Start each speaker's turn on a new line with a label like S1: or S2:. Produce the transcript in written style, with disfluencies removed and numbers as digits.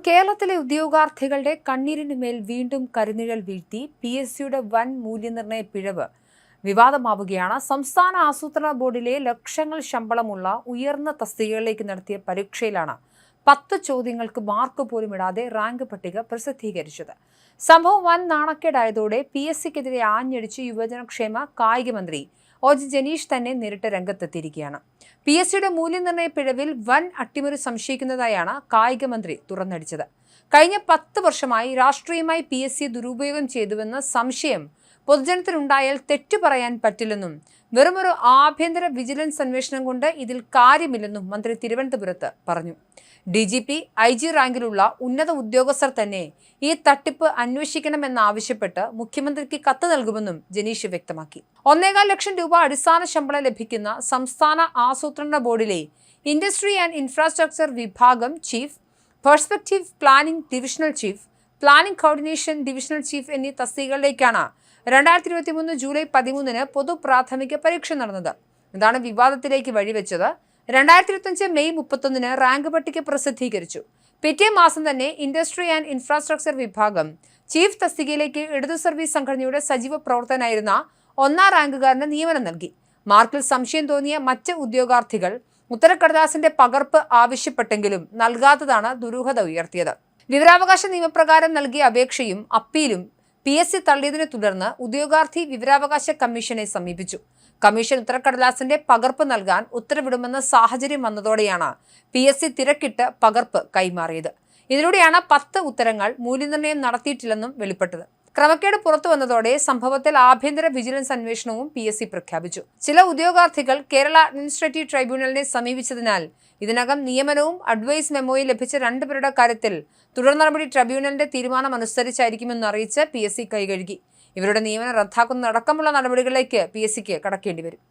S1: കേരളത്തിലെ ഉദ്യോഗാർത്ഥികളുടെ കണ്ണീരിന് മേൽ വീണ്ടും കരിനിഴൽ വീഴ്ത്തി PSCയുടെ വൻ മൂല്യനിർണ്ണയ പിഴവ് വിവാദമാവുകയാണ്. സംസ്ഥാന ആസൂത്രണ ബോർഡിലെ ലക്ഷങ്ങൾ ശമ്പളമുള്ള ഉയർന്ന തസ്തികകളിലേക്ക് നടത്തിയ പരീക്ഷയിലാണ് 10 ചോദ്യങ്ങൾക്ക് മാർക്ക് പോലും ഇടാതെ റാങ്ക് പട്ടിക പ്രസിദ്ധീകരിച്ചത്. സംഭവം വൻ നാണക്കേടായതോടെ PSCക്കെതിരെ ആഞ്ഞടിച്ച് യുവജനക്ഷേമ കായിക മന്ത്രി OG ജനീഷ് തന്നെ നേരിട്ട് രംഗത്തെത്തിയിരിക്കുകയാണ്. PSCയുടെ മൂല്യനിർണ്ണയ പിഴവിൽ വൻ അട്ടിമറി സംശയിക്കുന്നതായാണ് കായിക മന്ത്രി തുറന്നടിച്ചത്. കഴിഞ്ഞ 10 വർഷമായി രാഷ്ട്രീയമായി PSC ദുരുപയോഗം ചെയ്തുവെന്ന സംശയം പൊതുജനത്തിനുണ്ടായാൽ തെറ്റു പറയാൻ പറ്റില്ലെന്നും വെറുമൊരു ആഭ്യന്തര വിജിലൻസ് അന്വേഷണം കൊണ്ട് ഇതിൽ കാര്യമില്ലെന്നും മന്ത്രി തിരുവനന്തപുരത്ത് പറഞ്ഞു. DGP, IG റാങ്കിലുള്ള ഉന്നത ഉദ്യോഗസ്ഥർ തന്നെ ഈ തട്ടിപ്പ് അന്വേഷിക്കണമെന്നാവശ്യപ്പെട്ട് മുഖ്യമന്ത്രിക്ക് കത്ത് നൽകുമെന്നും ജനീഷ് വ്യക്തമാക്കി. 1.25 ലക്ഷം രൂപ അടിസ്ഥാന ശമ്പളം ലഭിക്കുന്ന സംസ്ഥാന ആസൂത്രണ ബോർഡിലെ ഇൻഡസ്ട്രി ആൻഡ് ഇൻഫ്രാസ്ട്രക്ചർ വിഭാഗം chief, perspective planning divisional chief, planning coordination divisional chief എന്നീ തസ്തികകളിലേക്കാണ് 2023 ജൂലൈ 13 പൊതു പ്രാഥമിക പരീക്ഷ നടന്നത്. ഇതാണ് വിവാദത്തിലേക്ക് വഴിവെച്ചത്. 2025 മെയ് 31 റാങ്ക് പട്ടിക പ്രസിദ്ധീകരിച്ചു. പിറ്റേ മാസം തന്നെ ഇൻഡസ്ട്രി ആൻഡ് ഇൻഫ്രാസ്ട്രക്ചർ വിഭാഗം ചീഫ് തസ്തികയിലേക്ക് ഇടതു സർവീസ് സംഘടനയുടെ സജീവ പ്രവർത്തകനായിരുന്ന 1ാം റാങ്കുകാരന് നിയമനം നൽകി. മാർക്കിൽ സംശയം തോന്നിയ മറ്റ് ഉദ്യോഗാർത്ഥികൾ ഉത്തരക്കടലാസിന്റെ പകർപ്പ് ആവശ്യപ്പെട്ടെങ്കിലും നൽകാത്തതാണ് ദുരൂഹത ഉയർത്തിയത്. വിവരാവകാശ നിയമപ്രകാരം നൽകിയ അപേക്ഷയും അപ്പീലും PSC തള്ളിയതിനെ തുടർന്ന് ഉദ്യോഗാർത്ഥി വിവരാവകാശ കമ്മീഷനെ സമീപിച്ചു. കമ്മീഷൻ ഉത്തരക്കടലാസിന്റെ പകർപ്പ് നൽകാൻ ഉത്തരവിടുമെന്ന സാഹചര്യം വന്നതോടെയാണ് PSC തിരക്കിട്ട് പകർപ്പ് കൈമാറിയത്. ഇതിലൂടെയാണ് 10 ഉത്തരങ്ങൾ മൂല്യനിർണ്ണയം നടത്തിയിട്ടില്ലെന്നും വെളിപ്പെട്ടത്. ക്രമക്കേട് പുറത്തു വന്നതോടെ സംഭവത്തിൽ ആഭ്യന്തര വിജിലൻസ് അന്വേഷണവും PSC പ്രഖ്യാപിച്ചു. ചില ഉദ്യോഗാർത്ഥികൾ കേരള അഡ്മിനിസ്ട്രേറ്റീവ് ട്രൈബ്യൂണലിനെ സമീപിച്ചതിനാൽ ഇതിനകം നിയമനവും അഡ്വൈസ് മെമ്മോയും ലഭിച്ച 2 പേരുടെ കാര്യത്തിൽ തുടർ നടപടി ട്രൈബ്യൂണലിന്റെ തീരുമാനം അനുസരിച്ചായിരിക്കുമെന്ന് അറിയിച്ച് PSC കൈകഴുകി. ഇവരുടെ നിയമനം റദ്ദാക്കുന്നതടക്കമുള്ള നടപടികളിലേക്ക് PSCക്ക് കടക്കേണ്ടി വരും.